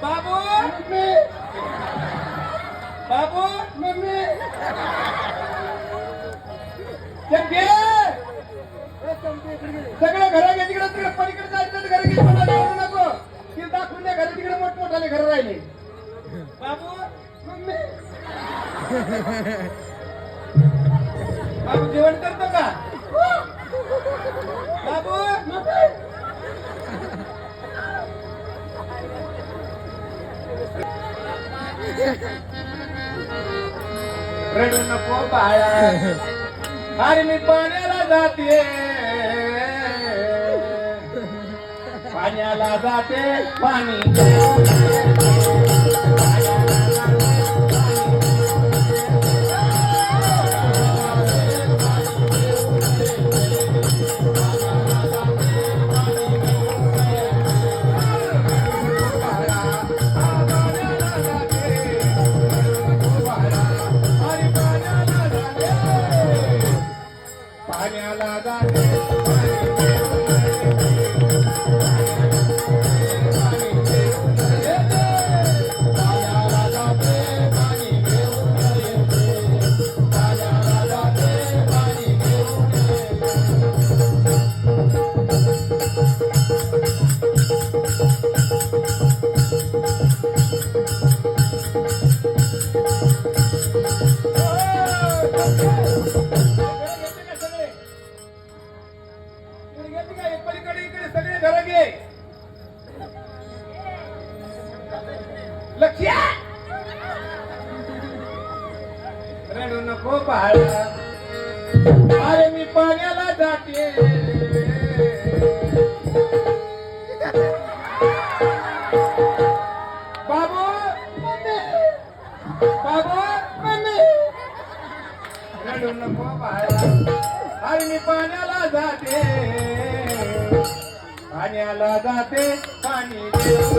बाबू mummy बाबू mummy चंगे सगळं घरा घे तिकडे तिकडे पलीकडे जायचं तर घरी घेऊन जाऊ नको ती दाखवून द्या घरी तिकडे मोठमोठाले घर राहिले बाबू मम्मी बाबू जेवण करतो का बाबू रडू नको बाळा अरे मी पाण्याला जाते पाण्याला जाते पाणी पाण्याला जाते लक्ष्या रडू नको बाळा अरे मी पाण्याला जाते बाबू बाबू रडू नको बाळा अरे मी पाण्याला जाते पाण्याला जाते पाणी